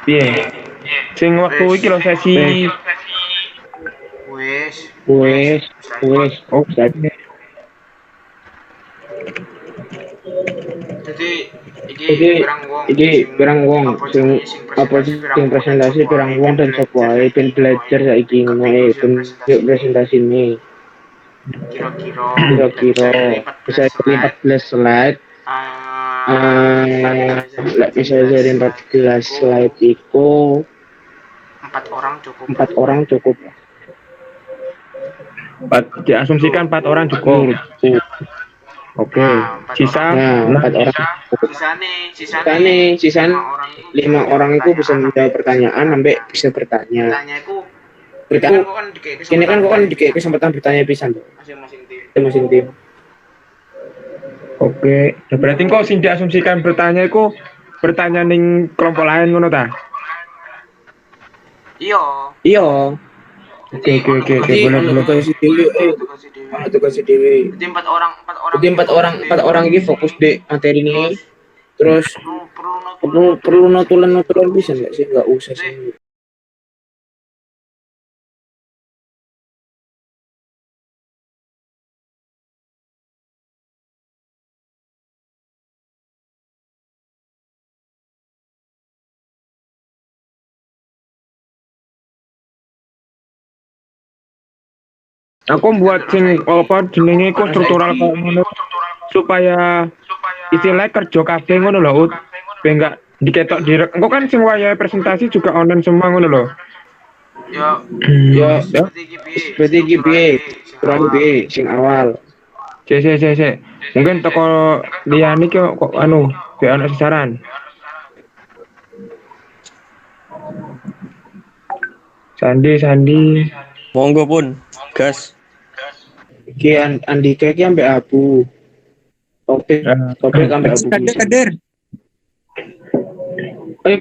Piye? Sing waktu Wis. iki lho sesi Wis. Wis. Wes, Wis ae. wes. oh Jadi Jadi iki jadi pirang wong iki sing pirang wong apa sing jenenge sing apa presentasi sih pirang sing wong dan presentasi sapa pirang ae wong ben dan sapa belajar ae saiki ben ngono belajar ae saiki ngono kabeh ae iku ben yuk presentasi ini presentasi ini kira-kira dan bisa kira-kira dari bisa 14 dari slide 14 slide. lek Lek dari misalnya 14 dari slide 14 iku slide itu 4 orang cukup lah. 4 orang cukup. diasumsikan 4 orang cukup. Hmm. Oke. Nah, 4 orang Sisa Nah, cukup. 4 orang cukup. Sisane Sisanya 5 orang itu bisa 5 orang menjawab itu bisa pertanyaan sampai menjawab bisa pertanyaan sampai bertanya. bisa bertanya. Bertanya itu ini Bertanya, kan kok kan dikasih ini kesempatan kan kok kan bertanya dikasih pisan tuh kesempatan bertanya pisan tuh. masing-masing tim. Masing tim. Oke. Nah, berarti kok sing diasumsikan bertanya iku bertanya ning kelompok lain ngono ta? Iya, Iya, Oke jadi oke ono oke oke jadi tugas boleh ono boleh. tugas dewe, ono tugas dewe. ono tugas dewe. Jadi empat orang Jadi ini fokus di empat orang ini materi fokus ini. di materi ini. Terus Terus perlu perlu notulen perlu bisa nggak sih? Nggak notulen usah bisa sih. nggak sih? Nggak usah Jadi sih. Aku buat kita sing saya apa jenenge iku buat struktural kok ngono supaya istilahnya kerja kabeh ngono lho, Ut. Ben enggak diketok direk. Engko kan sing wayahe presentasi juga online semua ngono lho. ya Ya, wis ya. berarti iki piye? Berarti iki Strukturalnya piye? piye sing Kurang awal? piye sing awal. Sik. Mungkin toko liyane ki kok anu, be ana saran. Sandi. Monggo pun, gas. Iki Andika iki ambek Abu. Topik ambek Abu Kader, bisa. kader. Eh,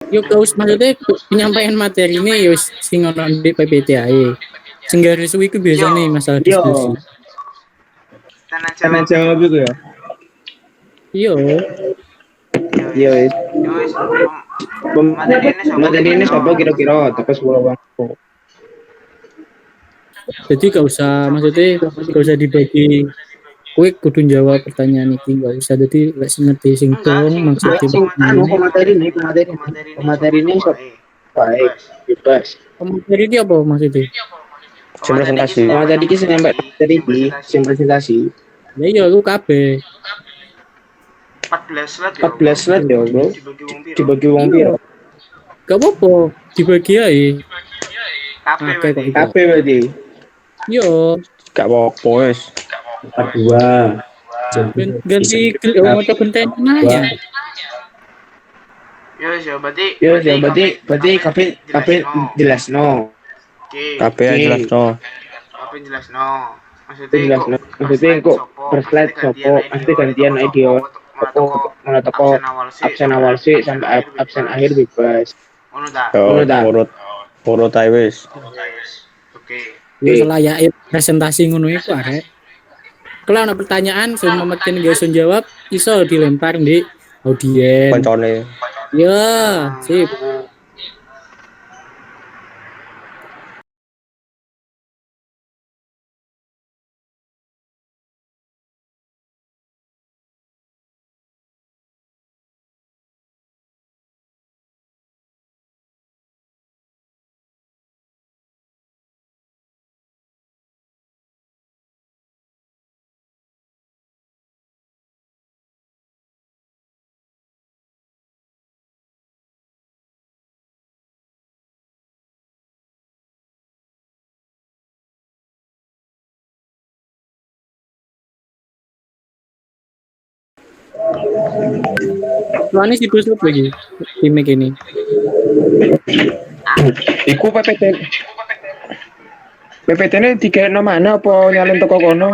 Yuk kau maksudnya penyampaian materi ini yus sing ono di PPT ae. Sing garis iku biasane Yo, masalah yo, diskusi. tanya karena jawab jawab itu. itu ya. Iya, Ya Iya, wis. wis. Ya wis. Materi ini sapa Materi ini kira-kira? siapa kira-kira? Tapi 10 bang. jadi gak usah maksudnya gak usah dibagi. Kowe kudu jawab pertanyaan iki gak usah jadi lek sing ngerti sing Enggak, dong maksudnya Sing anu materi pemateri sapa ini sapa siapa? ae. Baik, Bebas. bebas. materi ini apa maksudnya? Sing Pemateri iki presentasi. sing nyampe Pemateri nang ini sing nyampe presentasi, materi sing ini, presentasi. sing presentasi. Ya iya aku kabeh. 14 slide ya, 14 Bro. slide ya, Bro. Dibagi wong piro? Dibagi wong Iya, piro? gak apa-apa dibagi ae. Kabeh Oke kok berarti. iku. Kabeh berarti. Yo, Gak apa-apa wis. 42. ganti maca genteng nanya. Ya wis ya, berarti Ya, ya berarti kabeh kabeh jelasno. jelasno. Oke. Kabeh yang jelas no. Kabeh jelasno. Maksudnya kok Jelasno. per Maksudnya slide kok sopo, per maksudnya slide gantian sopo, ae pasti dia, gantian teko sopo, idea. mulai teko Mana toko absen sampai awal sih absen sampai akhir absen bebas. akhir bebas. Ngono ta? Yo, Ngono ta? urut ae wis. Wis. Oke. Yo selayaknya presentasi ngono iku arek. Kalau ada pertanyaan semua makin gak bisa jawab, iso dilempar di audien. Koncone. Ya, Ah, sip. Soalnya si Gus lagi tim ini. Iku PPT-ne dikene mana apa nyalin toko kono?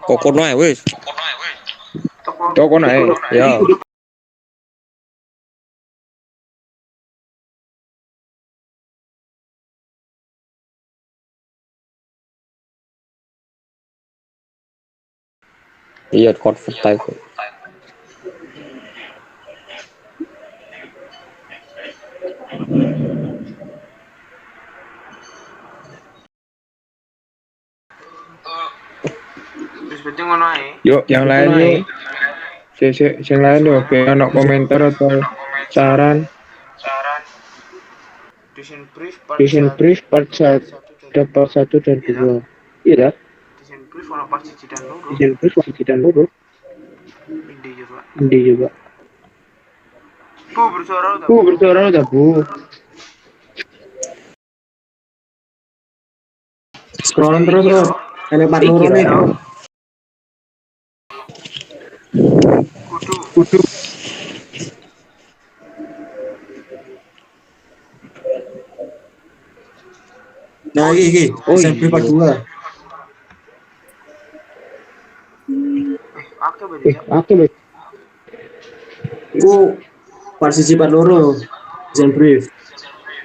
Kokono ae wis. Toko kono ae. Ya. Iya convert type. Penting ngono ae. Yuk, yang lain yuk. Yang lain yuk, biar ono komentar atau saran. Desain brief part Desain brief part 1 dan 2. Iya, Desain brief ono part 1 dan 2. desain brief wajib dan loro. Ide juga. Ini juga. Bu bersuara udah. Bersuara udah, Bu. Scrolling terus bro. Ada part loro nih. Kudu. Nah iki. SMP part 2. Oke berarti. Oke, Bek. Iku part 1 part loro. Desain brief.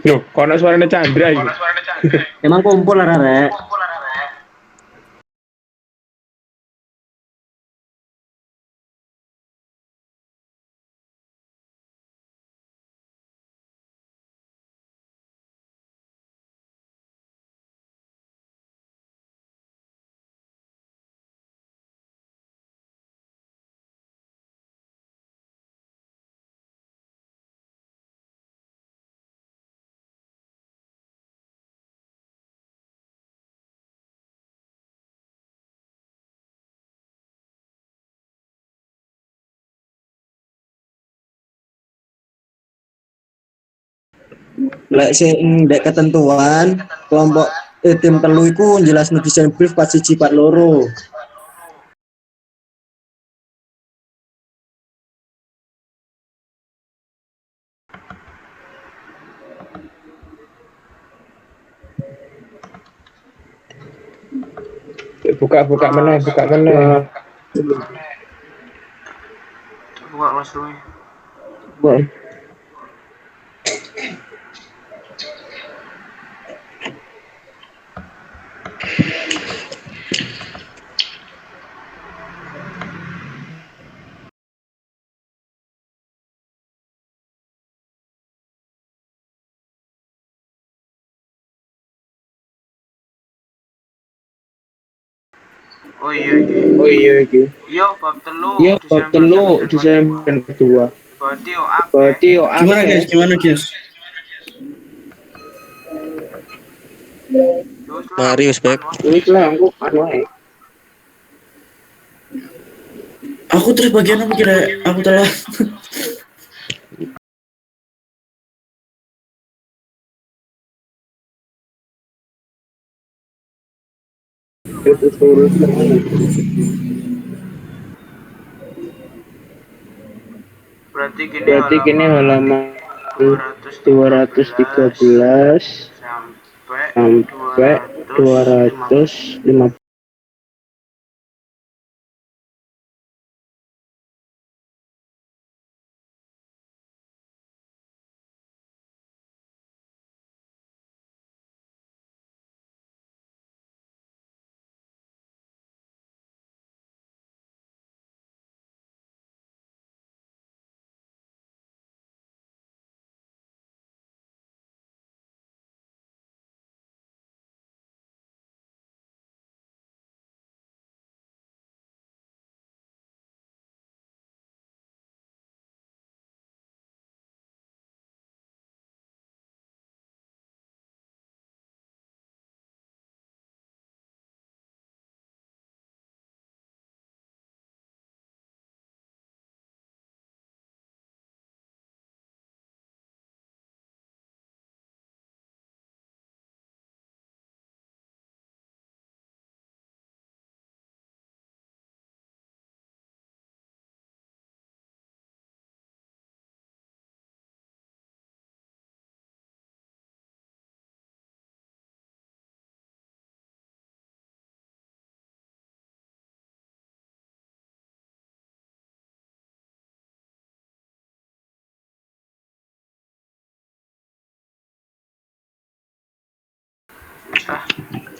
Loh, kono suaranya Chandra iki. Emang kumpul lah rek. Lek sing ndek ketentuan kelompok tim telu iku jelasno desain brief part 1 part loro. Buka meneh. Buka classroom. Wah. Oh iya iki. Yo bab telu. Iya, bab telu desain dan kedua. Berarti yo Gimana guys? Mari wis baik. Wis lah, aku anu ae. Aku terus bagian apa kira aku telah. Berarti Kini halaman 213 sampai 250.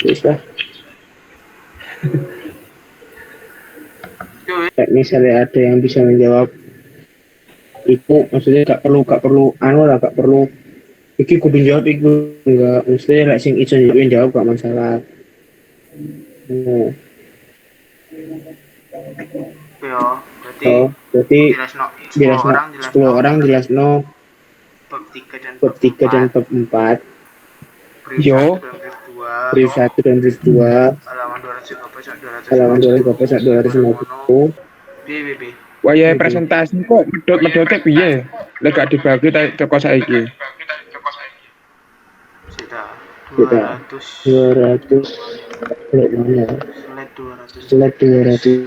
Bisa. Misalnya ada yang bisa menjawab itu, maksudnya gak perlu anu lah, gak perlu iki kudu jawab iku, enggak, maksudnya lek sing iso jawab gak masalah. Yo, berarti Oh, berarti jelasno 10 jelas orang 10 orang jelas no bab 3 dan bab 3 dan bab 4, brief Yo. 1 dan brief 2. brief 1 dan brief 2, Halaman 200 sampai halaman 250. 250 sampai 250. BBB. Wayahe presentasi kok medhot-medhote piye? Lek gak dibagi teko saiki. Sudah Kita 200 200 slide mana? slide 200 Slide 200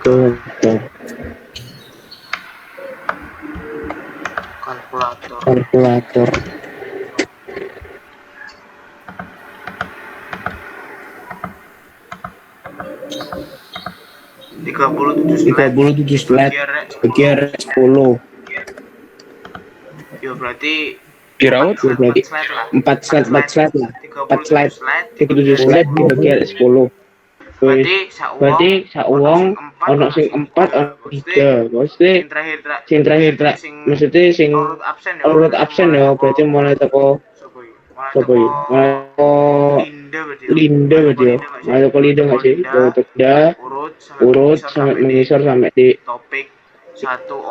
ke 1 ke kalkulator. kalkulator. 37 slide bagi 10. Yo berarti Diraut Berarti 4 slide lah. 4 slide 37 slide dibagi 10. Berarti Berarti sak wong ono sing 4 ono 3. Maksudnya sing terakhir maksudnya sing urut absen ya berarti mulai teko sapa iki? Mulai teko Linda berarti ya. Mulai teko Linda enggak sih? Mulai teko Linda urut sampai mengisor sampai di topik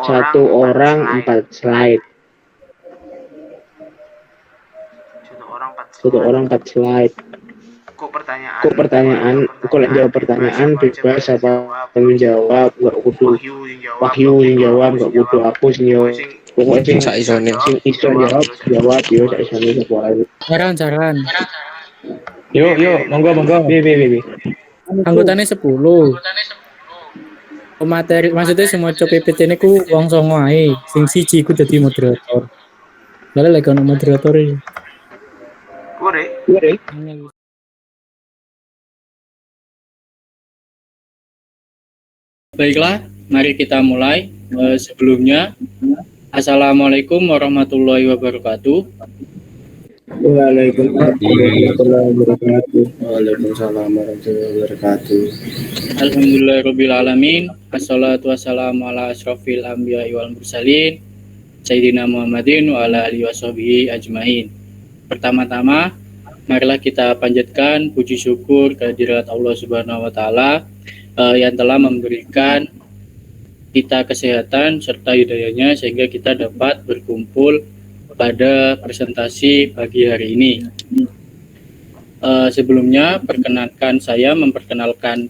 satu orang 4 slide. Satu orang 4 slide. Kok pertanyaan kok lek jawab pertanyaan bebas apa yang jawab enggak kudu Wahyu yang jawab enggak kudu aku sing jawab. Pokoknya sing Sak isone. sing iso jawab yo sak isone sapa ae. Saran. Yo, monggo. Bi. Anggotanya 10. Materi maksudnya semua PPT ini ku wong songo ae. Sing siji ku dadi moderator. Lalu lek ono moderator iki. Gue Baiklah, mari kita mulai. Sebelumnya, Assalamualaikum warahmatullahi wabarakatuh. Waalaikumsalam warahmatullahi wabarakatuh. Waalaikumsalam warahmatullahi wabarakatuh. Alhamdulillahirabbil alamin. Wassalatu wassalamu ala asrofil anbiya'i wal mursalin Sayyidina Muhammadin wa ala alihi washabihi ajmain. Pertama-tama, marilah kita panjatkan puji syukur kehadirat Allah Subhanahu wa taala yang telah memberikan kita kesehatan serta hidayahnya sehingga kita dapat berkumpul pada presentasi pagi hari ini. Sebelumnya perkenankan saya memperkenalkan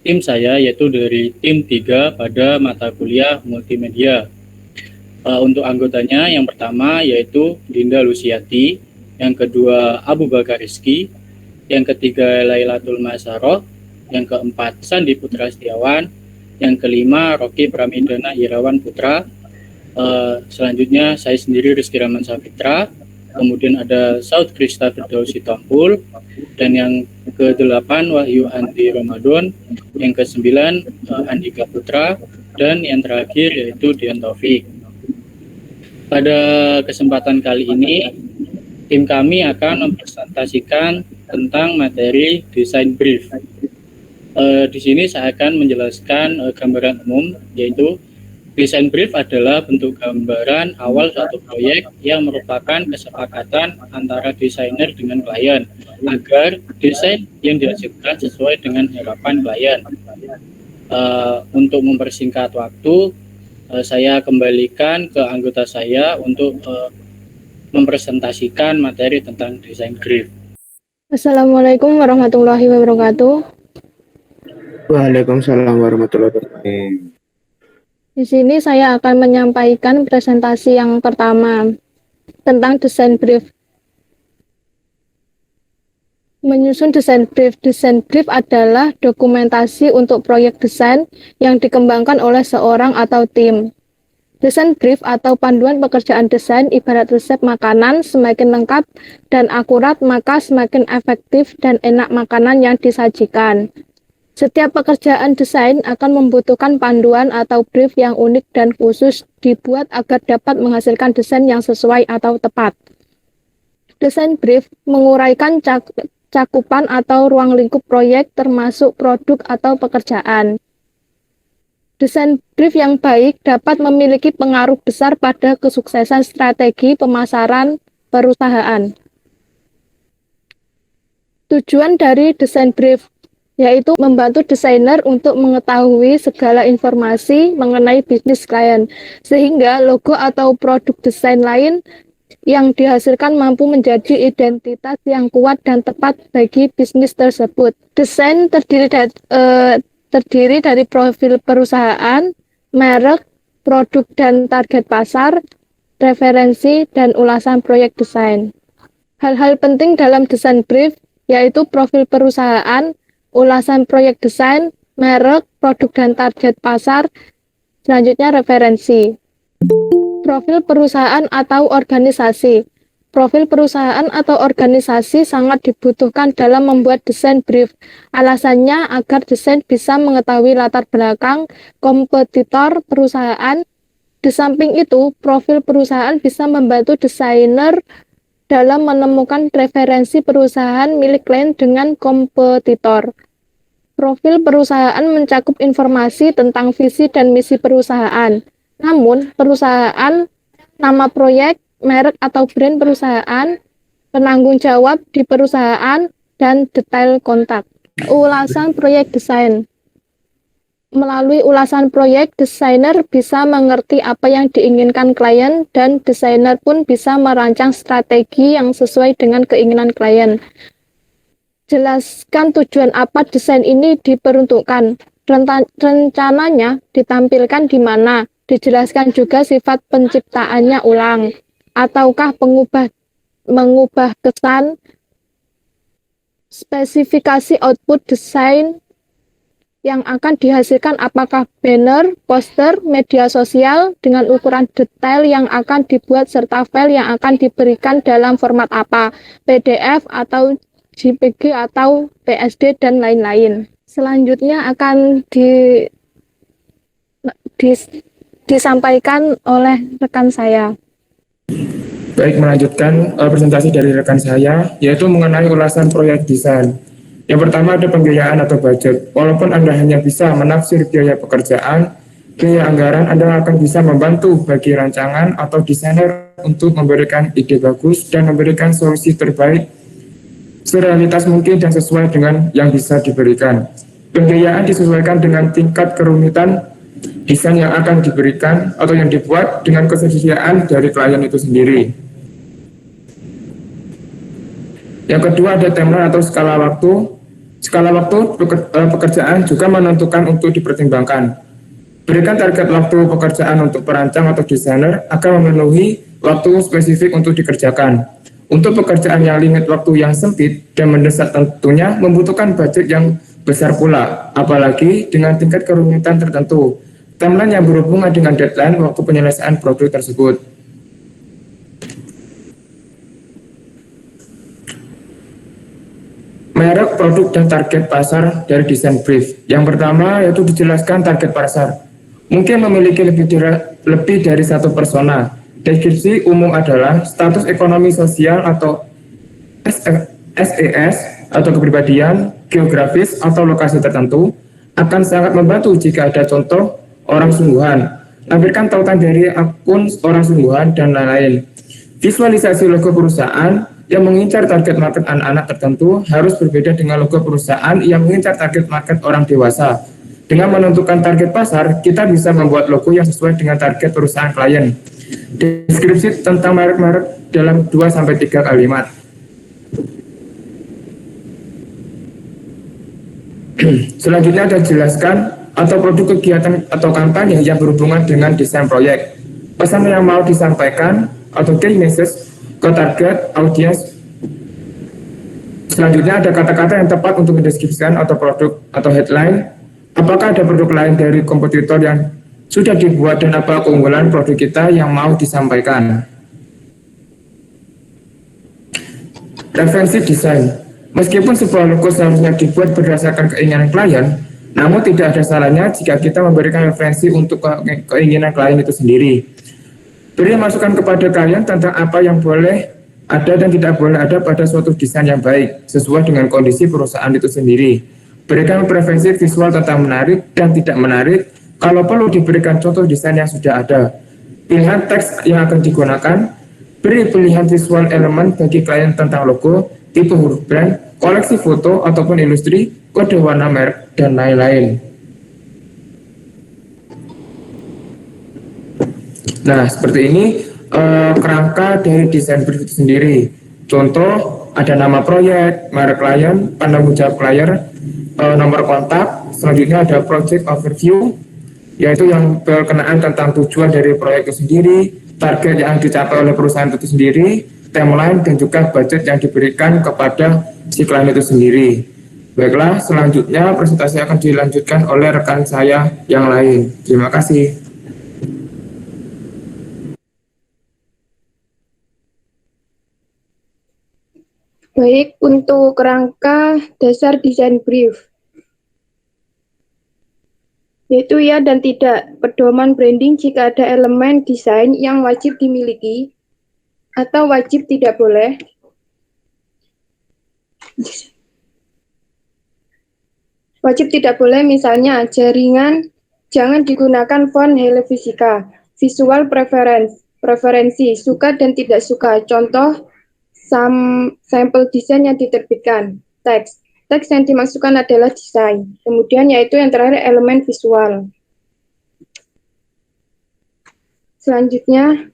tim saya yaitu dari tim 3 pada mata kuliah multimedia. Untuk anggotanya yang pertama yaitu Dinda Lusiati, yang kedua Abu Bakar Rizky, yang ketiga Lailatul Masaroh, yang keempat Sandi Putra Setiawan, yang kelima Rocky Pramidana Irawan Putra, selanjutnya saya sendiri Rizky Rahman Sapitra, kemudian ada Saud Krista Firdausi Tampul, dan yang ke-8 Wahyu Andi Ramadan, yang ke-9 Andika Putra, dan yang terakhir yaitu Dian Taufik. Pada kesempatan kali ini tim kami akan mempresentasikan tentang materi desain brief. Di sini saya akan menjelaskan gambaran umum, yaitu desain brief adalah bentuk gambaran awal suatu proyek yang merupakan kesepakatan antara desainer dengan klien agar desain yang dihasilkan sesuai dengan harapan klien. Untuk mempersingkat waktu, saya kembalikan ke anggota saya untuk mempresentasikan materi tentang desain brief. Assalamualaikum warahmatullahi wabarakatuh. Waalaikumsalam warahmatullahi wabarakatuh. Di sini saya akan menyampaikan presentasi yang pertama tentang desain brief. Menyusun desain brief. Desain brief adalah dokumentasi untuk proyek desain yang dikembangkan oleh seorang atau tim. Desain brief atau panduan pekerjaan desain ibarat resep makanan, semakin lengkap dan akurat maka semakin efektif dan enak makanan yang disajikan. Setiap pekerjaan desain akan membutuhkan panduan atau brief yang unik dan khusus dibuat agar dapat menghasilkan desain yang sesuai atau tepat. Desain brief menguraikan cakupan atau ruang lingkup proyek termasuk produk atau pekerjaan. Desain brief yang baik dapat memiliki pengaruh besar pada kesuksesan strategi pemasaran perusahaan. Tujuan dari desain brief. yaitu membantu desainer untuk mengetahui segala informasi mengenai bisnis klien, sehingga logo atau produk desain lain yang dihasilkan mampu menjadi identitas yang kuat dan tepat bagi bisnis tersebut. Desain terdiri dari profil perusahaan, merek, produk dan target pasar, referensi, dan ulasan proyek desain. Hal-hal penting dalam desain brief yaitu profil perusahaan, ulasan proyek desain, merek, produk dan target pasar, selanjutnya referensi. Profil perusahaan atau organisasi. Profil perusahaan atau organisasi sangat dibutuhkan dalam membuat desain brief. Alasannya agar desain bisa mengetahui latar belakang kompetitor perusahaan. Di samping itu, profil perusahaan bisa membantu desainer dalam menemukan referensi perusahaan milik klien dengan kompetitor. Profil perusahaan mencakup informasi tentang visi dan misi perusahaan. Namun, perusahaan, nama proyek, merek atau brand perusahaan, penanggung jawab di perusahaan, dan detail kontak. Ulasan proyek desain. Melalui ulasan proyek, desainer bisa mengerti apa yang diinginkan klien dan desainer pun bisa merancang strategi yang sesuai dengan keinginan klien. Jelaskan tujuan apa desain ini diperuntukkan. Rencananya ditampilkan di mana. Dijelaskan juga sifat penciptaannya ulang. Ataukah mengubah kesan. Spesifikasi output desain yang akan dihasilkan apakah banner, poster, media sosial dengan ukuran detail yang akan dibuat serta file yang akan diberikan dalam format apa, PDF atau JPG atau PSD dan lain-lain. Selanjutnya akan disampaikan oleh rekan saya. Baik, melanjutkan presentasi dari rekan saya, yaitu mengenai ulasan proyek desain. Yang pertama ada pembiayaan atau budget. Walaupun Anda hanya bisa menafsir biaya pekerjaan, biaya anggaran Anda akan bisa membantu bagi rancangan atau desainer untuk memberikan ide bagus dan memberikan solusi terbaik serealitas mungkin dan sesuai dengan yang bisa diberikan. Pembiayaan disesuaikan dengan tingkat kerumitan desain yang akan diberikan atau yang dibuat dengan kesediaan dari klien itu sendiri. Yang kedua ada timeline atau skala waktu. Skala waktu pekerjaan juga menentukan untuk dipertimbangkan. Berikan target waktu pekerjaan untuk perancang atau desainer akan memenuhi waktu spesifik untuk dikerjakan. Untuk pekerjaan yang limit waktu yang sempit dan mendesak tentunya membutuhkan budget yang besar pula, apalagi dengan tingkat kerumitan tertentu. Timeline yang berhubungan dengan deadline waktu penyelesaian produk tersebut. Merek, produk, dan target pasar dari desain brief. Yang pertama yaitu dijelaskan target pasar. Mungkin memiliki lebih dari satu persona. Deskripsi umum adalah status ekonomi sosial atau SES atau kepribadian, geografis atau lokasi tertentu, akan sangat membantu jika ada contoh orang sungguhan. Lampirkan tautan dari akun orang sungguhan dan lain-lain. Visualisasi logo perusahaan yang mengincar target market anak-anak tertentu harus berbeda dengan logo perusahaan yang mengincar target market orang dewasa. Dengan menentukan target pasar, kita bisa membuat logo yang sesuai dengan target perusahaan klien. Deskripsi tentang merek-merek dalam 2-3 kalimat. Selanjutnya ada jelaskan atau produk kegiatan atau kampanye yang berhubungan dengan desain proyek. Pesan yang mau disampaikan atau key message ke target audiens. Selanjutnya ada kata-kata yang tepat untuk mendeskripsikan atau produk atau headline. Apakah ada produk lain dari kompetitor yang sudah dibuat dan apa keunggulan produk kita yang mau disampaikan. Referensi desain. Meskipun sebuah logo seharusnya dibuat berdasarkan keinginan klien, namun tidak ada salahnya jika kita memberikan referensi untuk keinginan klien itu sendiri. Beri masukan kepada klien tentang apa yang boleh ada dan tidak boleh ada pada suatu desain yang baik, sesuai dengan kondisi perusahaan itu sendiri. Berikan preferensi visual tentang menarik dan tidak menarik. Kalau perlu diberikan contoh desain yang sudah ada. Pilihan teks yang akan digunakan. Beri pilihan visual elemen bagi klien tentang logo, tipe huruf brand, koleksi foto ataupun industri, kode warna merek, dan lain-lain. Nah, seperti ini kerangka dari desain brief itu sendiri. Contoh, ada nama proyek, merek klien, penanggung jawab klien, nomor kontak. Selanjutnya ada project overview, yaitu yang berkenaan tentang tujuan dari proyek itu sendiri, target yang dicapai oleh perusahaan itu sendiri, timeline, dan juga budget yang diberikan kepada si klien itu sendiri. Baiklah, selanjutnya presentasi akan dilanjutkan oleh rekan saya yang lain. Terima kasih. Baik, untuk kerangka dasar desain brief, yaitu ya dan tidak, pedoman branding jika ada elemen desain yang wajib dimiliki atau wajib tidak boleh. Wajib tidak boleh misalnya jaringan, jangan digunakan font Helvetica, visual preferensi, suka dan tidak suka, contoh sampel desain yang diterbitkan, teks yang dimaksudkan adalah desain, kemudian yaitu yang terakhir elemen visual. Selanjutnya,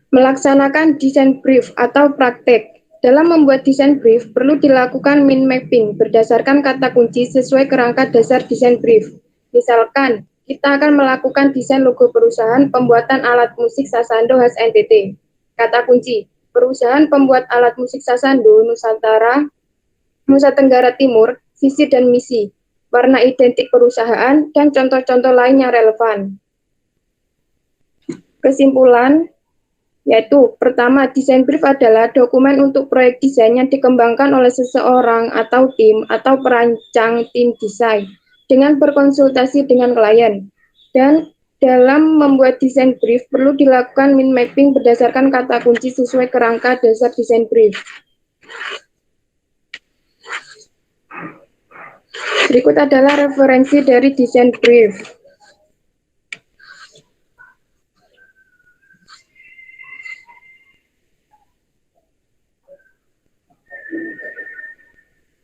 melaksanakan desain brief atau praktek. Dalam membuat desain brief, perlu dilakukan mind mapping berdasarkan kata kunci sesuai kerangka dasar desain brief. Misalkan, kita akan melakukan desain logo perusahaan pembuatan alat musik Sasando khas NTT. Kata kunci, perusahaan pembuat alat musik Sasando, Nusantara, Nusa Tenggara Timur, visi dan misi, warna identik perusahaan, dan contoh-contoh lain yang relevan. Kesimpulan, yaitu pertama, desain brief adalah dokumen untuk proyek desain yang dikembangkan oleh seseorang atau tim atau perancang tim desain dengan berkonsultasi dengan klien. Dan dalam membuat desain brief perlu dilakukan mind mapping berdasarkan kata kunci sesuai kerangka dasar desain brief. Berikut adalah referensi dari desain brief.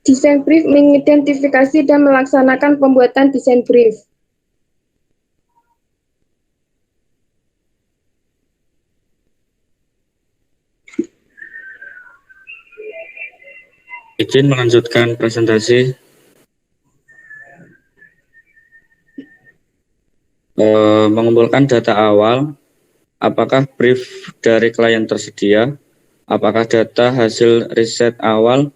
Desain brief mengidentifikasi dan melaksanakan pembuatan desain brief. Izin melanjutkan presentasi. Mengumpulkan data awal, apakah brief dari klien tersedia, apakah data hasil riset awal,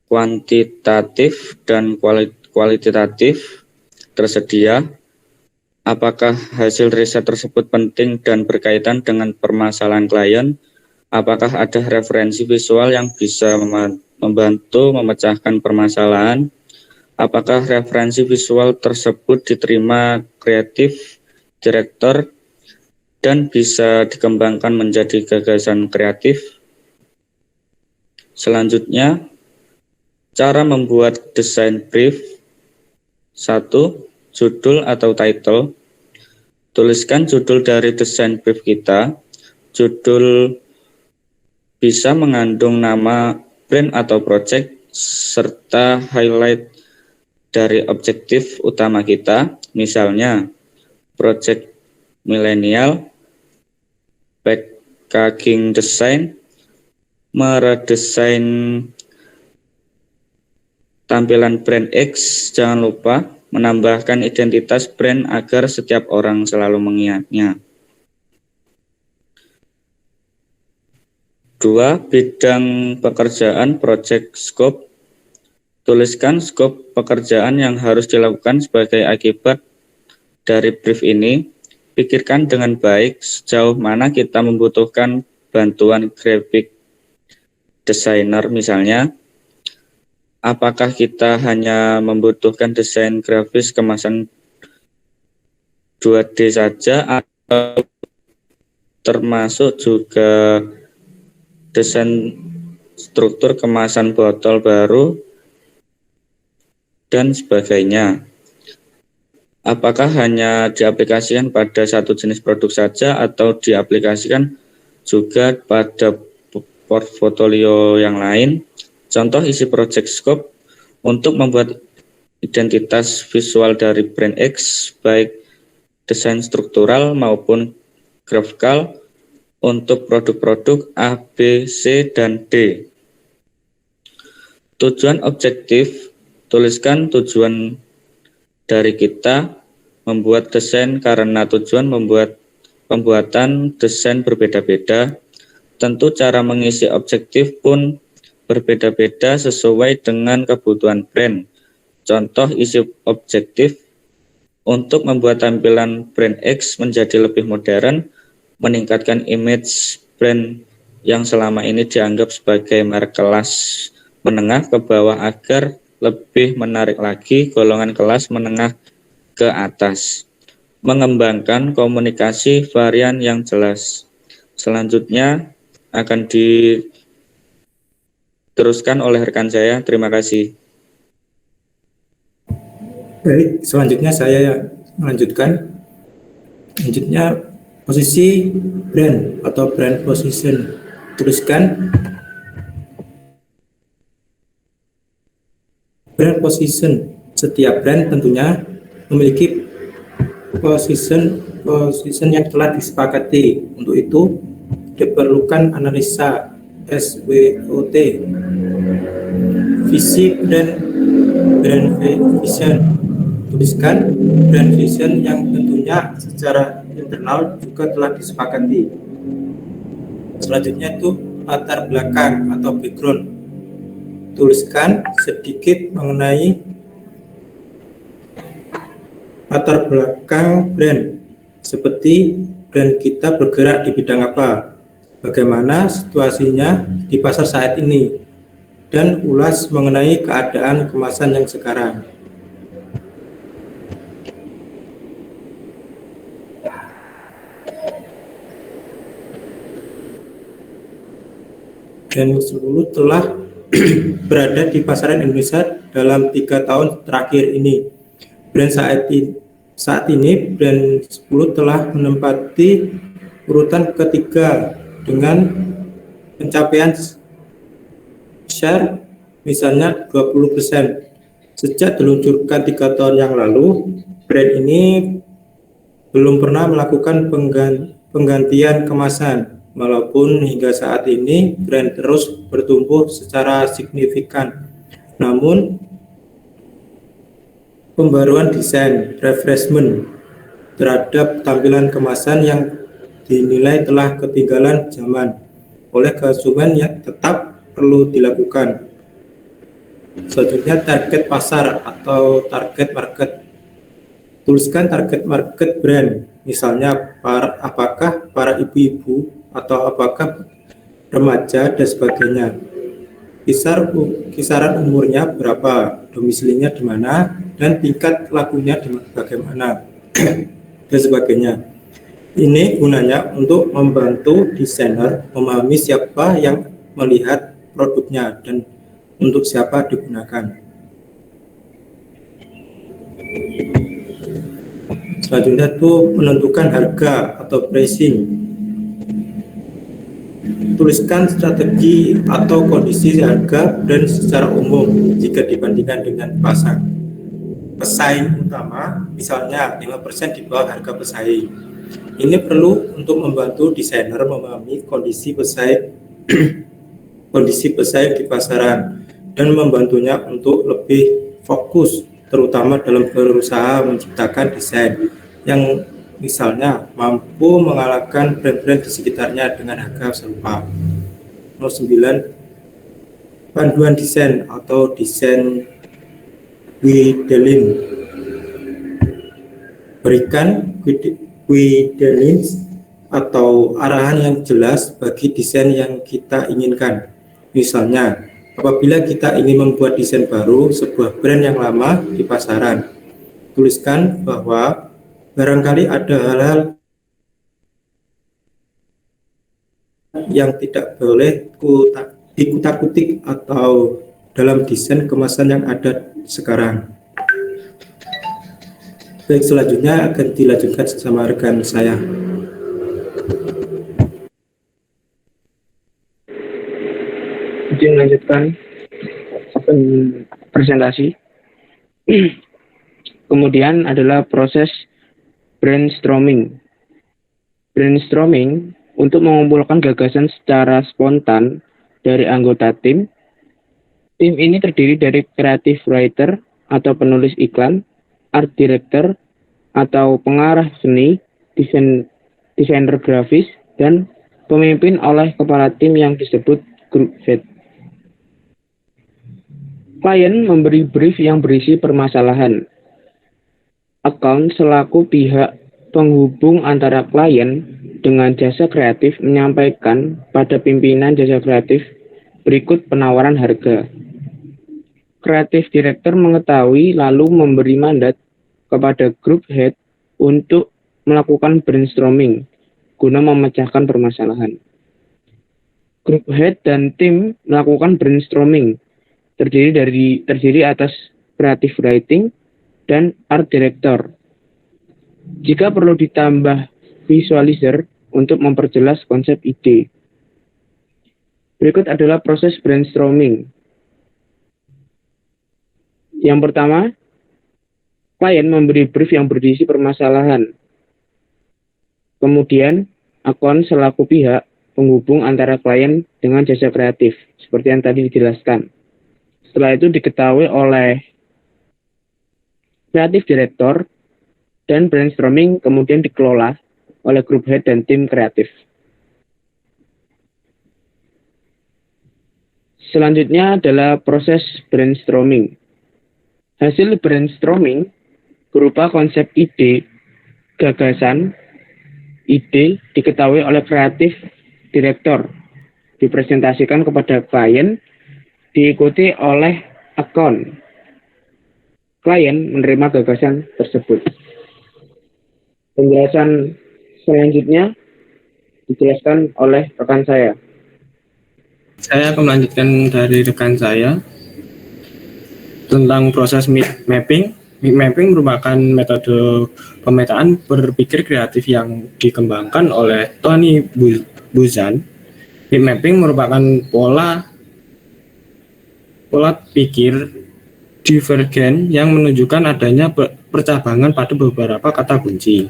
kuantitatif dan kualitatif tersedia, apakah hasil riset tersebut penting dan berkaitan dengan permasalahan klien, apakah ada referensi visual yang bisa membantu memecahkan permasalahan, apakah referensi visual tersebut diterima kreatif direktur dan bisa dikembangkan menjadi gagasan kreatif. Selanjutnya, cara membuat desain brief. 1. Judul atau title. Tuliskan judul dari desain brief kita. Judul bisa mengandung nama brand atau project serta highlight dari objektif utama kita, misalnya project milenial, packaging design, meredesain tampilan brand X. Jangan lupa menambahkan identitas brand agar setiap orang selalu mengingatnya. 2. Bidang pekerjaan project scope. Tuliskan skop pekerjaan yang harus dilakukan sebagai akibat dari brief ini. Pikirkan dengan baik sejauh mana kita membutuhkan bantuan graphic designer misalnya. Apakah kita hanya membutuhkan desain grafis kemasan 2D saja atau termasuk juga desain struktur kemasan botol baru dan sebagainya. Apakah hanya diaplikasikan pada satu jenis produk saja atau diaplikasikan juga pada portfolio yang lain. Contoh isi project scope untuk membuat identitas visual dari brand X, baik desain struktural maupun graphical untuk produk-produk A, B, C, dan D. Tujuan objektif, tuliskan tujuan dari kita membuat desain karena tujuan pembuatan desain berbeda-beda. Tentu cara mengisi objektif pun berbeda-beda sesuai dengan kebutuhan brand. Contoh isi objektif untuk membuat tampilan brand X menjadi lebih modern, meningkatkan image brand yang selama ini dianggap sebagai merek kelas menengah ke bawah agar lebih menarik lagi golongan kelas menengah ke atas. Mengembangkan komunikasi varian yang jelas. Selanjutnya akan diteruskan oleh rekan saya. Terima kasih. Baik, selanjutnya saya melanjutkan. Selanjutnya posisi brand atau brand position. Tuliskan brand position. Setiap brand tentunya memiliki position yang telah disepakati. Untuk itu diperlukan analisa SWOT, visi brand vision. Tuliskan brand vision yang tentunya secara internal juga telah disepakati. Selanjutnya itu latar belakang atau background. Tuliskan sedikit mengenai latar belakang brand, seperti brand kita bergerak di bidang apa, bagaimana situasinya di pasar saat ini, dan ulas mengenai keadaan kemasan yang sekarang. Brand 10 telah berada di pasaran Indonesia dalam 3 tahun terakhir ini. Brand saat ini brand 10 telah menempati urutan ketiga dengan pencapaian share misalnya 20%. Sejak diluncurkan 3 tahun yang lalu, brand ini belum pernah melakukan penggantian kemasan. Walaupun hingga saat ini brand terus bertumbuh secara signifikan. Namun pembaruan desain, refreshment terhadap tampilan kemasan yang dinilai telah ketinggalan zaman oleh konsumen yang tetap perlu dilakukan. Selanjutnya target pasar atau target market. Tuliskan target market brand, misalnya apakah para ibu-ibu atau apakah remaja dan sebagainya. Kisaran umurnya berapa, domisilinya di mana, dan tingkat lakunya bagaimana dan sebagainya. Ini gunanya untuk membantu desainer memahami siapa yang melihat produknya dan untuk siapa digunakan. Selanjutnya itu menentukan harga atau pricing. Tuliskan strategi atau kondisi harga brand secara umum jika dibandingkan dengan pesaing utama, misalnya 5% di bawah harga pesaing. Ini perlu untuk membantu desainer memahami kondisi pesaing di pasaran dan membantunya untuk lebih fokus, terutama dalam berusaha menciptakan desain yang misalnya mampu mengalahkan brand-brand di sekitarnya dengan harga serupa. Nomor 9, panduan desain atau desain guidelines. Berikan guidelines atau arahan yang jelas bagi desain yang kita inginkan. Misalnya, apabila kita ingin membuat desain baru sebuah brand yang lama di pasaran, tuliskan bahwa barangkali ada hal-hal yang tidak boleh dikutak-kutik atau dalam desain kemasan yang ada sekarang. Baik, selanjutnya akan dilanjutkan sama rekan saya. melanjutkan presentasi. Kemudian adalah proses brainstorming. Brainstorming untuk mengumpulkan gagasan secara spontan dari anggota tim. Tim ini terdiri dari creative writer atau penulis iklan, art director atau pengarah seni, desainer grafis, dan pemimpin oleh kepala tim yang disebut group head. Klien memberi brief yang berisi permasalahan. Account selaku pihak penghubung antara klien dengan jasa kreatif menyampaikan pada pimpinan jasa kreatif berikut penawaran harga. Creative Director mengetahui lalu memberi mandat kepada group head untuk melakukan brainstorming guna memecahkan permasalahan. Group head dan tim melakukan brainstorming terdiri atas creative writing dan art director. Jika perlu ditambah visualizer untuk memperjelas konsep ide. Berikut adalah proses brainstorming. Yang pertama, klien memberi brief yang berisi permasalahan. Kemudian, account selaku pihak penghubung antara klien dengan jasa kreatif, seperti yang tadi dijelaskan. Setelah itu diketahui oleh creative director dan brainstorming kemudian dikelola oleh group head dan tim kreatif. Selanjutnya adalah proses brainstorming. Hasil brainstorming berupa konsep ide, gagasan, ide diketahui oleh kreatif direktur, dipresentasikan kepada klien, diikuti oleh account. Klien menerima gagasan tersebut. Penjelasan selanjutnya dijelaskan oleh rekan saya. Saya akan melanjutkan dari rekan saya tentang proses mid mapping. Mid mapping merupakan metode pemetaan berpikir kreatif yang dikembangkan oleh Tony Buzan. Mid mapping merupakan pola pikir divergen yang menunjukkan adanya percabangan pada beberapa kata kunci.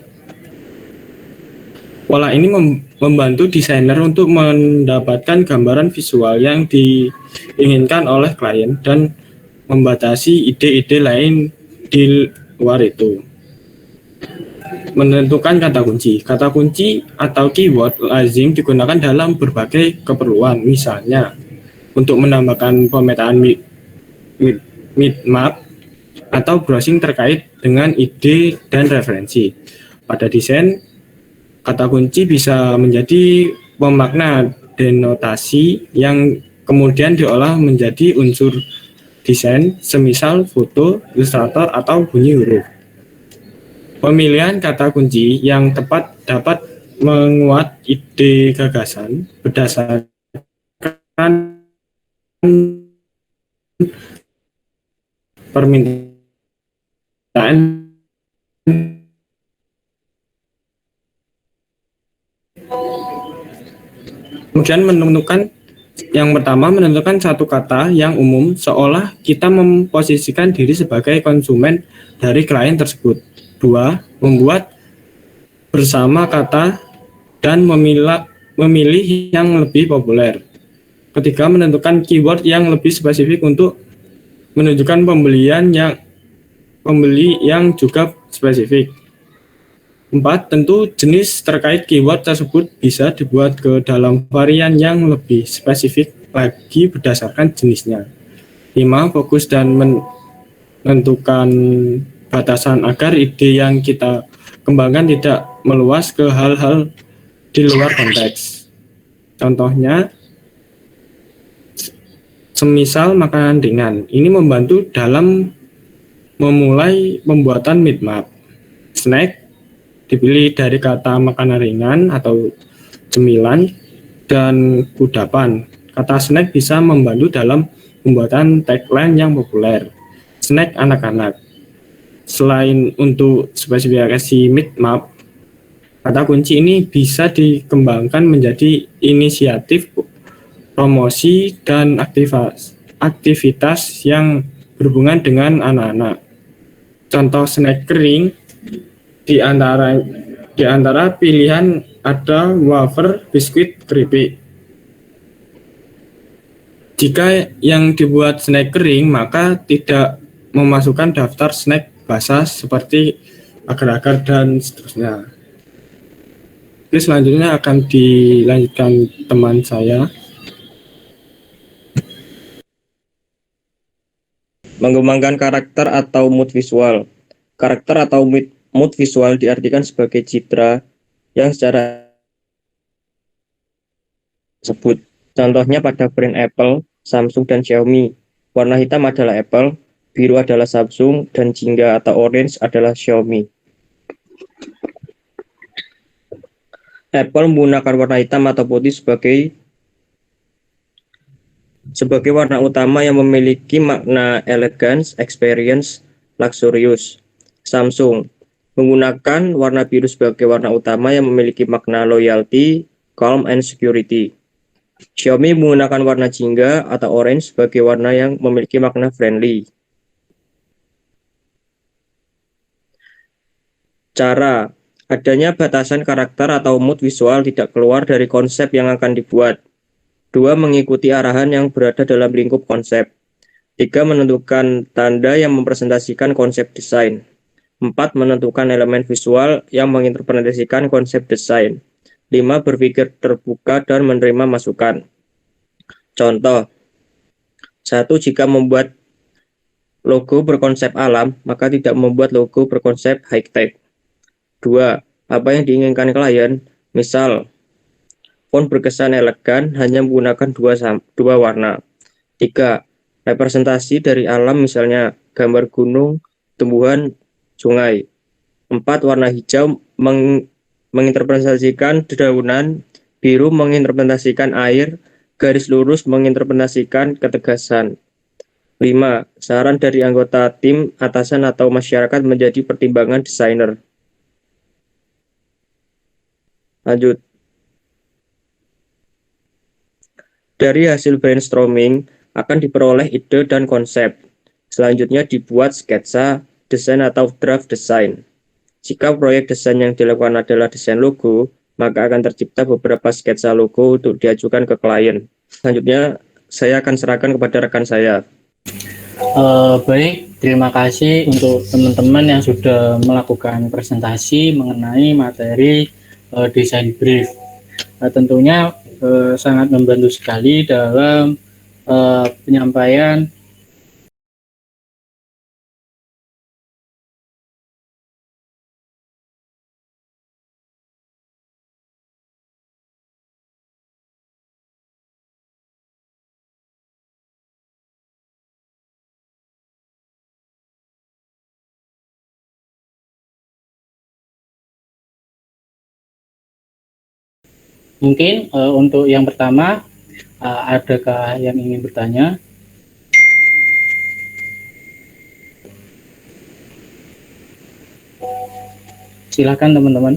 Pola ini membantu desainer untuk mendapatkan gambaran visual yang diinginkan oleh klien dan membatasi ide-ide lain di luar itu. Menentukan kata kunci. Kata kunci atau keyword lazim digunakan dalam berbagai keperluan. Misalnya, untuk menambahkan pemetaan mid map atau browsing terkait dengan ide dan referensi. Pada desain, kata kunci bisa menjadi pemakna denotasi yang kemudian diolah menjadi unsur desain, semisal foto, ilustrator, atau bunyi huruf. Pemilihan kata kunci yang tepat dapat menguat ide gagasan berdasarkan permintaan kemudian menentukan satu kata yang umum seolah kita memposisikan diri sebagai konsumen dari klien tersebut. 2. Membuat bersama kata dan memilih yang lebih populer. Ketiga, menentukan keyword yang lebih spesifik untuk menunjukkan pembeli yang juga spesifik. 4. Tentu jenis terkait keyword tersebut bisa dibuat ke dalam varian yang lebih spesifik lagi berdasarkan jenisnya. 5. Fokus dan menentukan batasan agar ide yang kita kembangkan tidak meluas ke hal-hal di luar konteks. Contohnya, semisal makanan ringan, ini membantu dalam memulai pembuatan mid map. Snack dipilih dari kata makanan ringan atau cemilan dan kudapan. Kata snack bisa membantu dalam pembuatan tagline yang populer. Snack anak-anak. Selain untuk spesifikasi mid map, kata kunci ini bisa dikembangkan menjadi inisiatif promosi, dan aktivitas yang berhubungan dengan anak-anak. Contoh snack kering di antara pilihan ada wafer, biskuit, keripik. Jika yang dibuat snack kering, maka tidak memasukkan daftar snack basah seperti agar-agar dan seterusnya. Oke, selanjutnya akan dilanjutkan teman saya. Mengembangkan karakter atau mood visual. Karakter atau mood visual diartikan sebagai citra yang secara sebut. Contohnya pada brand Apple, Samsung, dan Xiaomi. Warna hitam adalah Apple, biru adalah Samsung, dan jingga atau orange adalah Xiaomi. Apple menggunakan warna hitam atau putih sebagai warna utama yang memiliki makna elegance, experience, luxurious. Samsung menggunakan warna biru sebagai warna utama yang memiliki makna loyalty, calm, and security. Xiaomi menggunakan warna jingga atau orange sebagai warna yang memiliki makna friendly. Cara adanya batasan karakter atau mood visual tidak keluar dari konsep yang akan dibuat. 2. Mengikuti arahan yang berada dalam lingkup konsep. 3. Menentukan tanda yang mempresentasikan konsep desain. 4. Menentukan elemen visual yang menginterpretasikan konsep desain. 5. Berpikir terbuka dan menerima masukan. Contoh, 1. Jika membuat logo berkonsep alam, maka tidak membuat logo berkonsep high-tech. 2. Apa yang diinginkan klien, misal, font berkesan elegan hanya menggunakan dua warna. 3. Representasi dari alam, misalnya gambar gunung, tumbuhan, sungai. 4. Warna hijau menginterpretasikan dedaunan, biru menginterpretasikan air, garis lurus menginterpretasikan ketegasan. 5. Saran dari anggota tim, atasan, atau masyarakat menjadi pertimbangan desainer. Lanjut. Dari hasil brainstorming akan diperoleh ide dan konsep. Selanjutnya dibuat sketsa, desain atau draft desain. Jika proyek desain yang dilakukan adalah desain logo, maka akan tercipta beberapa sketsa logo untuk diajukan ke klien. Selanjutnya, saya akan serahkan kepada rekan saya. Baik, terima kasih untuk teman-teman yang sudah melakukan presentasi mengenai materi desain brief. Tentunya sangat membantu sekali dalam penyampaian mungkin untuk yang pertama, adakah yang ingin bertanya? Silakan teman-teman.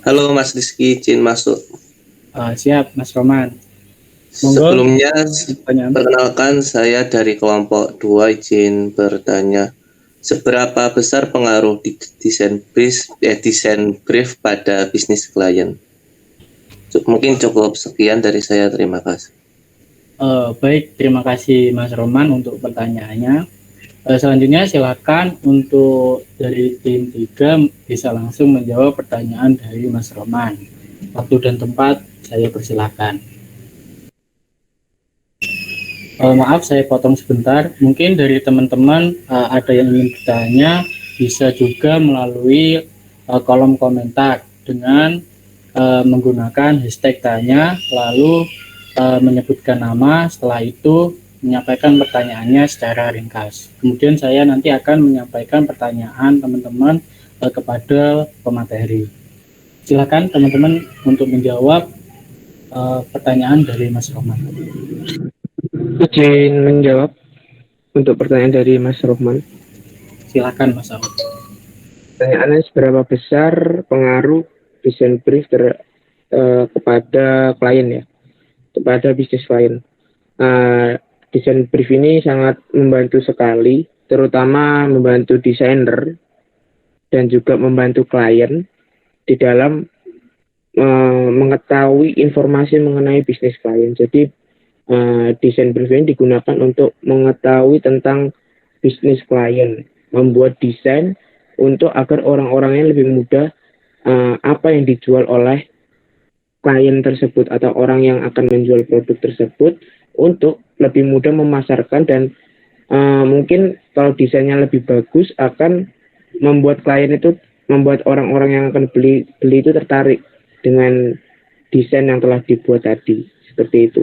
Halo Mas Rizky, izin masuk. Siap Mas Roman. Monggo. Sebelumnya perkenalkan, saya dari kelompok 2, izin bertanya. Seberapa besar pengaruh desain brief pada bisnis klien? Mungkin cukup sekian dari saya, terima kasih. Baik, terima kasih Mas Roman untuk pertanyaannya. Selanjutnya silakan untuk dari tim 3 bisa langsung menjawab pertanyaan dari Mas Roman. Waktu dan tempat saya persilakan. Maaf saya potong sebentar, mungkin dari teman-teman ada yang ingin bertanya, bisa juga melalui kolom komentar dengan menggunakan hashtag tanya, lalu menyebutkan nama, setelah itu menyampaikan pertanyaannya secara ringkas. Kemudian saya nanti akan menyampaikan pertanyaan teman-teman kepada pemateri. Silakan teman-teman untuk menjawab pertanyaan dari Mas Roman. Izin menjawab untuk pertanyaan dari Mas Rohman. Silakan Mas Rohman. Pertanyaannya, seberapa besar pengaruh desain brief kepada klien ya, kepada bisnis klien. Desain brief ini sangat membantu sekali, terutama membantu desainer dan juga membantu klien di dalam mengetahui informasi mengenai bisnis klien. Jadi desain brief ini digunakan untuk mengetahui tentang bisnis klien, membuat desain untuk agar orang-orangnya lebih mudah apa yang dijual oleh klien tersebut atau orang yang akan menjual produk tersebut, untuk lebih mudah memasarkan dan mungkin kalau desainnya lebih bagus akan membuat klien itu, membuat orang-orang yang akan beli itu tertarik dengan desain yang telah dibuat tadi, seperti itu.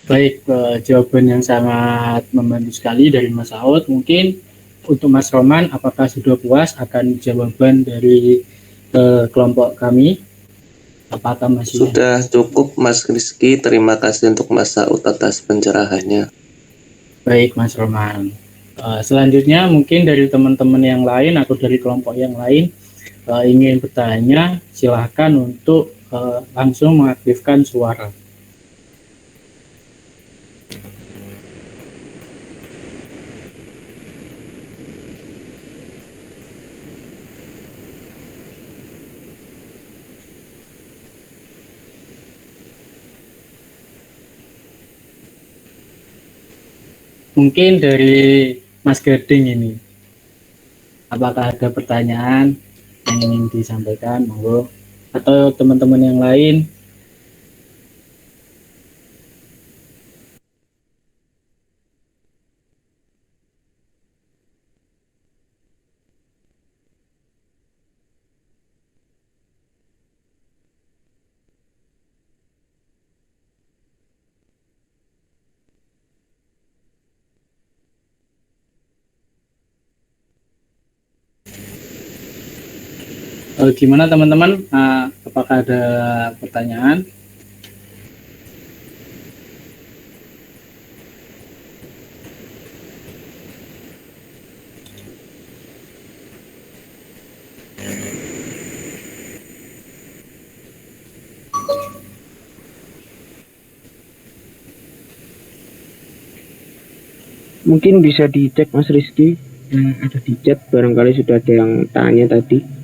Baik, jawaban yang sangat membantu sekali dari Mas Aud. Mungkin untuk Mas Roman, apakah sudah puas akan jawaban dari kelompok kami? Apakah masih Sudah cukup Mas Rizky, terima kasih untuk Mas Saud atas pencerahannya. Baik Mas Roman. Selanjutnya mungkin dari teman-teman yang lain atau dari kelompok yang lain ingin bertanya, silahkan untuk langsung mengaktifkan suara. Mungkin dari Mas Gading ini, apakah ada pertanyaan yang ingin disampaikan, monggo, atau teman-teman yang lain? Gimana teman-teman? Apakah ada pertanyaan? Mungkin bisa dicek Mas Rizky, ada di chat, barangkali sudah ada yang tanya tadi.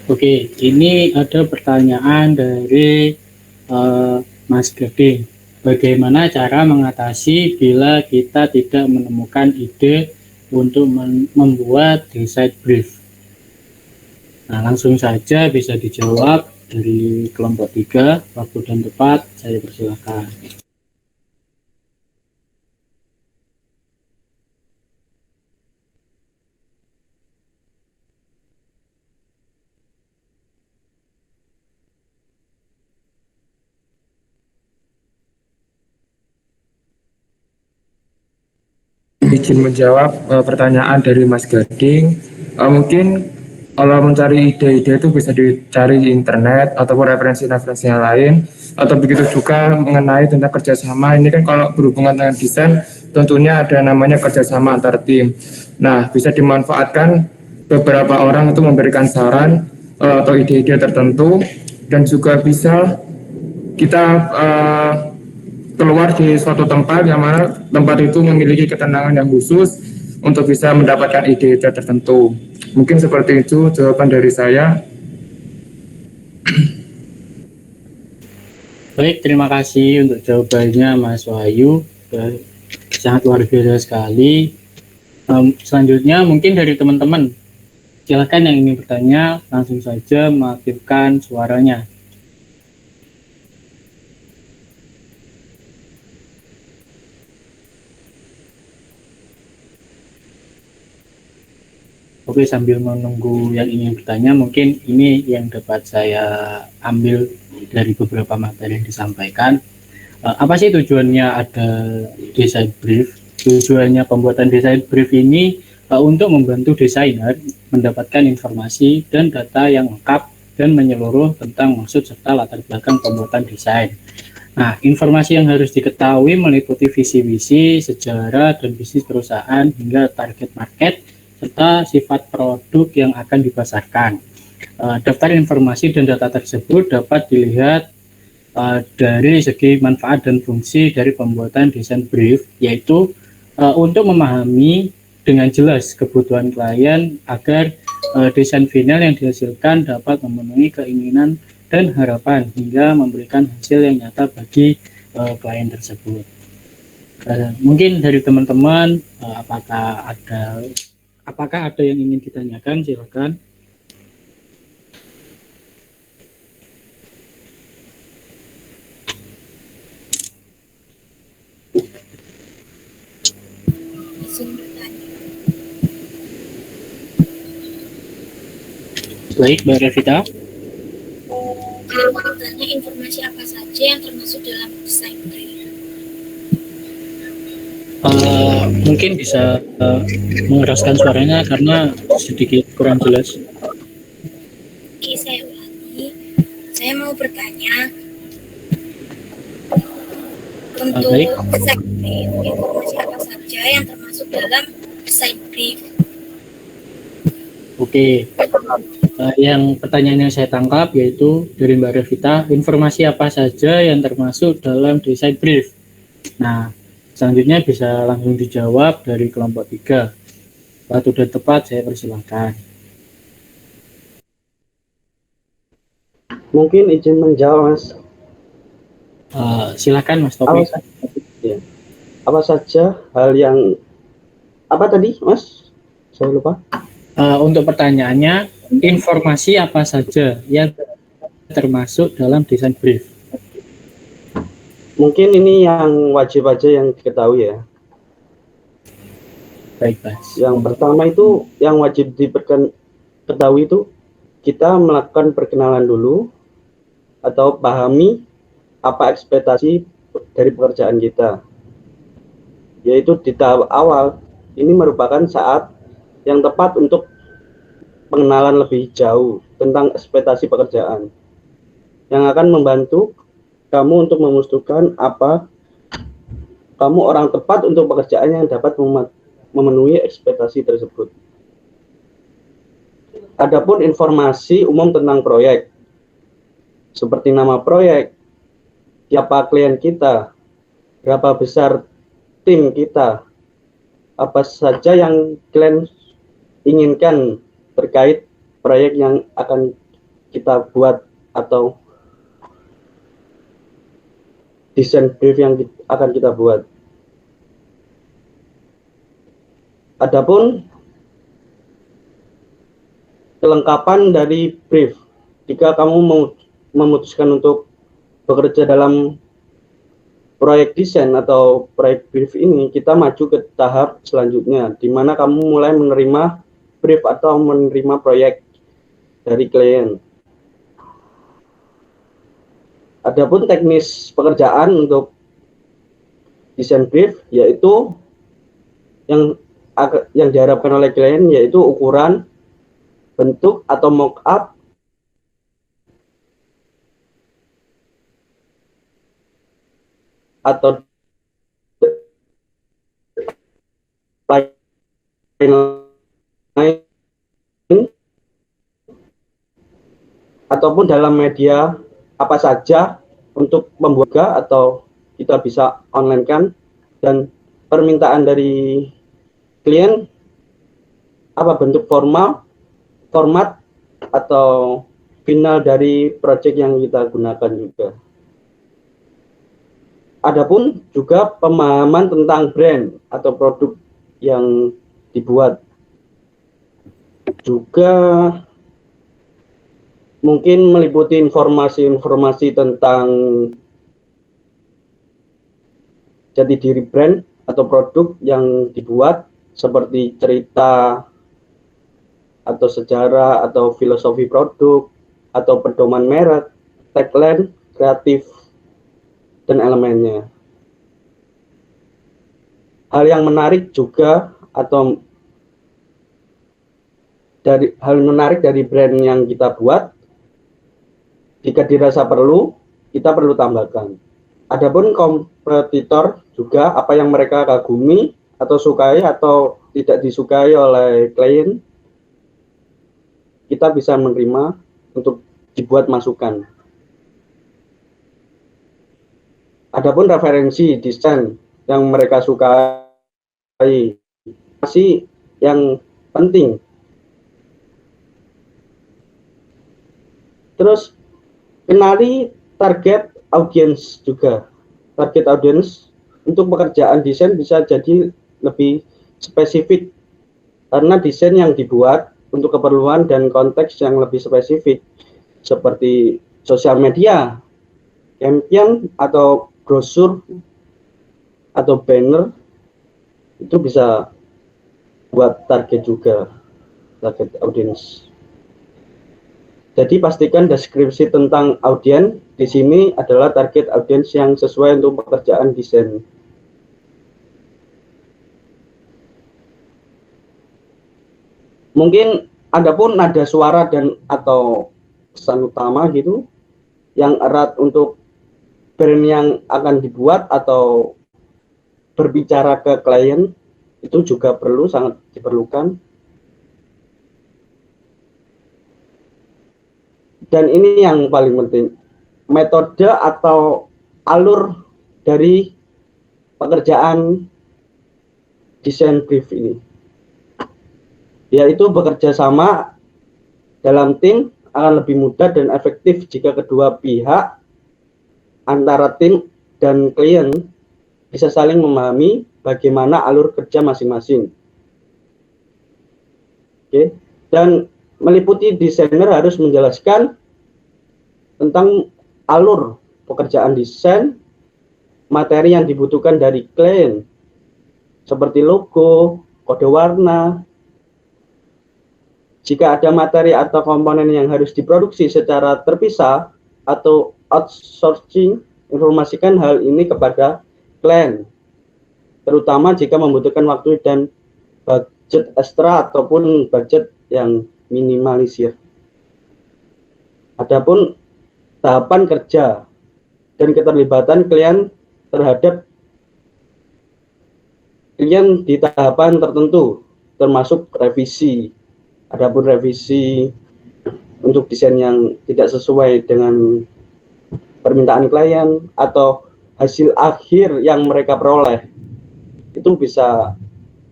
Oke, ini ada pertanyaan dari Mas Gading. Bagaimana cara mengatasi bila kita tidak menemukan ide untuk membuat desain brief? Nah, langsung saja bisa dijawab dari kelompok 3, waktu dan tepat, saya persilakan. Izin menjawab pertanyaan dari Mas Gading. Mungkin kalau mencari ide-ide itu bisa dicari di internet ataupun referensi-referensi yang lain, atau begitu juga mengenai tentang kerjasama. Ini kan kalau berhubungan dengan desain tentunya ada namanya kerjasama antar tim. Nah, bisa dimanfaatkan beberapa orang itu memberikan saran atau ide-ide tertentu, dan juga bisa kita keluar di suatu tempat yang mana tempat itu memiliki ketenangan yang khusus untuk bisa mendapatkan ide-ide tertentu. Mungkin seperti itu jawaban dari saya. Baik, terima kasih untuk jawabannya Mas Wahyu. Sangat luar biasa sekali. Selanjutnya mungkin dari teman-teman, silakan yang ingin bertanya langsung saja mengaktifkan suaranya. Oke, sambil menunggu yang ingin bertanya, mungkin ini yang dapat saya ambil dari beberapa materi yang disampaikan. Apa sih tujuannya ada desain brief? Tujuannya pembuatan desain brief ini untuk membantu desainer mendapatkan informasi dan data yang lengkap dan menyeluruh tentang maksud serta latar belakang pembuatan desain. Nah, informasi yang harus diketahui meliputi visi misi, sejarah, dan bisnis perusahaan hingga target market, serta sifat produk yang akan dipasarkan. Daftar informasi dan data tersebut dapat dilihat dari segi manfaat dan fungsi dari pembuatan desain brief, yaitu untuk memahami dengan jelas kebutuhan klien agar desain final yang dihasilkan dapat memenuhi keinginan dan harapan hingga memberikan hasil yang nyata bagi klien tersebut. Mungkin dari teman-teman apakah ada yang ingin ditanyakan? Silakan. Baik, Mbak Revita. Kalau bertanya informasi apa saja yang termasuk dalam desain brief? Mungkin bisa mengeraskan suaranya karena sedikit kurang jelas. Oke, saya ulangi. Saya mau bertanya untuk desain brief, informasi apa saja yang termasuk dalam desain brief? Oke. Yang pertanyaan yang saya tangkap yaitu dari Mbak Revita, informasi apa saja yang termasuk dalam desain brief. Nah, selanjutnya bisa langsung dijawab dari kelompok 3. Waktu dan tepat saya persilahkan. Mungkin izin menjawab, Mas. Silakan, Mas Topik. Apa saja hal yang apa tadi, Mas? Saya lupa. Untuk pertanyaannya, informasi apa saja yang termasuk dalam desain brief? Mungkin ini yang wajib aja yang diketahui ya. Baik, Mas. Yang pertama itu yang wajib diketahui itu kita melakukan perkenalan dulu atau pahami apa ekspektasi dari pekerjaan kita. Yaitu di tahap awal ini merupakan saat yang tepat untuk pengenalan lebih jauh tentang ekspektasi pekerjaan yang akan membantu kamu untuk memutuskan apa kamu orang tepat untuk pekerjaan yang dapat memenuhi ekspektasi tersebut. Adapun informasi umum tentang proyek seperti nama proyek, siapa klien kita, berapa besar tim kita, apa saja yang klien inginkan terkait proyek yang akan kita buat atau desain brief yang akan kita buat. Adapun kelengkapan dari brief, jika kamu memutuskan untuk bekerja dalam proyek desain atau proyek brief ini, kita maju ke tahap selanjutnya, di mana kamu mulai menerima brief atau menerima proyek dari klien. Adapun teknis pekerjaan untuk desain brief yaitu yang diharapkan oleh klien yaitu ukuran, bentuk atau mock-up, atau ataupun dalam media apa saja untuk membuat atau kita bisa online kan, dan permintaan dari klien apa bentuk format atau final dari project yang kita gunakan juga. Adapun juga pemahaman tentang brand atau produk yang dibuat. Juga mungkin meliputi informasi-informasi tentang jati diri brand atau produk yang dibuat, seperti cerita atau sejarah atau filosofi produk atau pedoman merek, tagline, kreatif, dan elemennya. Hal yang menarik juga atau hal menarik dari brand yang kita buat Jika dirasa perlu, kita perlu tambahkan. Adapun kompetitor juga apa yang mereka kagumi atau sukai atau tidak disukai oleh klien, kita bisa menerima untuk dibuat masukan. Adapun referensi desain yang mereka sukai masih yang penting. Terus kenali target audiens juga. Target audiens untuk pekerjaan desain bisa jadi lebih spesifik karena desain yang dibuat untuk keperluan dan konteks yang lebih spesifik seperti sosial media, campaign atau brosur atau banner itu bisa buat target juga, target audiens. Jadi pastikan deskripsi tentang audiens di sini adalah target audiens yang sesuai untuk pekerjaan desain. Mungkin adapun nada suara dan atau pesan utama gitu yang erat untuk brand yang akan dibuat atau berbicara ke klien itu juga perlu, sangat diperlukan. Dan ini yang paling penting, metode atau alur dari pekerjaan desain brief ini, yaitu bekerja sama dalam tim akan lebih mudah dan efektif jika kedua pihak antara tim dan klien bisa saling memahami bagaimana alur kerja masing-masing. Oke. Dan meliputi desainer harus menjelaskan tentang alur pekerjaan desain, materi yang dibutuhkan dari klien, seperti logo, kode warna. Jika ada materi atau komponen yang harus diproduksi secara terpisah atau outsourcing, informasikan hal ini kepada klien, terutama jika membutuhkan waktu dan budget ekstra ataupun budget yang minimalisir. Adapun tahapan kerja dan keterlibatan klien terhadap klien di tahapan tertentu, termasuk revisi. Adapun revisi untuk desain yang tidak sesuai dengan permintaan klien atau hasil akhir yang mereka peroleh, itu bisa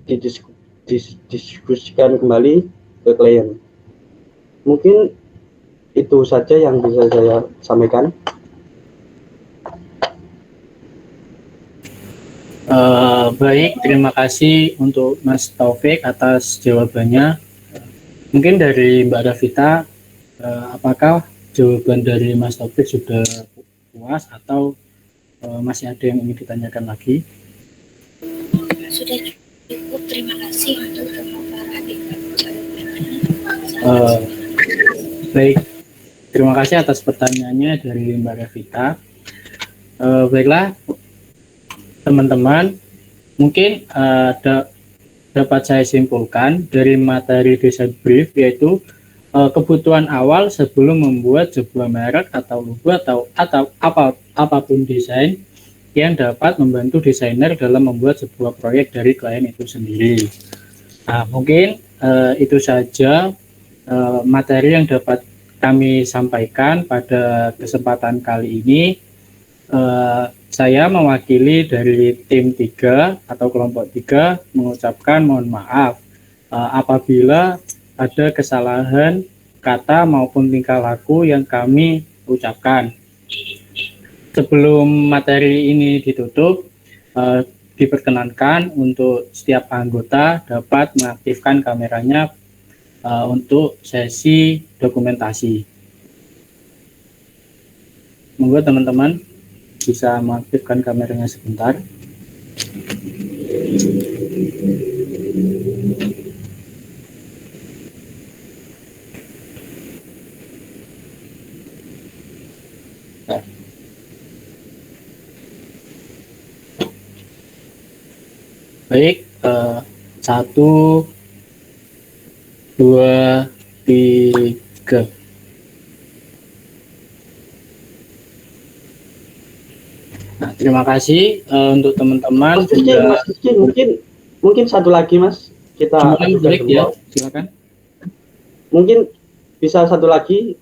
didiskusikan kembali ke klien. Mungkin itu saja yang bisa saya sampaikan. Baik, terima kasih untuk Mas Taufik atas jawabannya. Mungkin dari Mbak Ravita, apakah jawaban dari Mas Taufik sudah puas atau masih ada yang ingin ditanyakan lagi? Sudah cukup, terima kasih untuk pemaparan Baik, terima kasih atas pertanyaannya dari Mbak Ravita. Baiklah, teman-teman, mungkin dapat saya simpulkan dari materi desain brief, yaitu kebutuhan awal sebelum membuat sebuah merek atau logo atau apapun desain yang dapat membantu desainer dalam membuat sebuah proyek dari klien itu sendiri. Nah, mungkin itu saja materi yang dapat kami sampaikan pada kesempatan kali ini. Saya mewakili dari tim 3 atau kelompok 3 mengucapkan mohon maaf apabila ada kesalahan kata maupun tingkah laku yang kami ucapkan. Sebelum materi ini ditutup, diperkenankan untuk setiap anggota dapat mengaktifkan kameranya untuk sesi dokumentasi. Monggo teman-teman bisa mengaktifkan kameranya sebentar. Baik, 1, 2, 3. Nah, terima kasih untuk teman-teman. Mas Rizky, mungkin satu lagi Mas, kita ajukan ya, silakan. Mungkin bisa satu lagi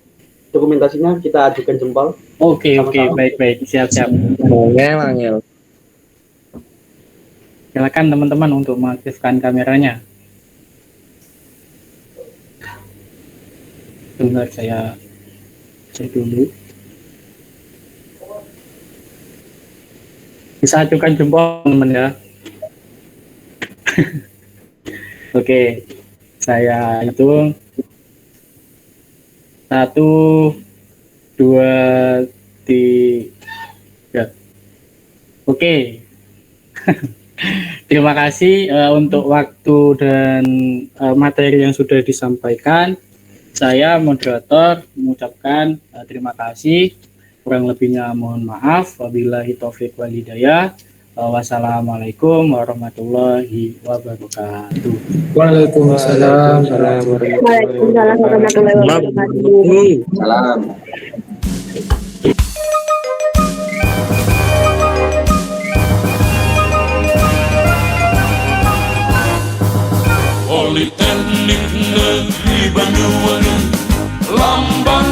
dokumentasinya kita ajukan jempol. Oke, baik, siap. Angel. Silakan teman-teman untuk mengaktifkan kameranya. Sebentar saya cek dulu. Bisa ajukan jempol teman ya. Oke, saya hitung 1, 2, 3. Oke. Terima kasih untuk waktu dan materi yang sudah disampaikan. Saya moderator mengucapkan terima kasih. Kurang lebihnya mohon maaf. Wabillahi taufiq wal hidayah. Wassalamualaikum warahmatullahi wabarakatuh. Waalaikumsalam warahmatullahi wabarakatuh. Salam. Politeknik Negeri Banyuwangi, lambang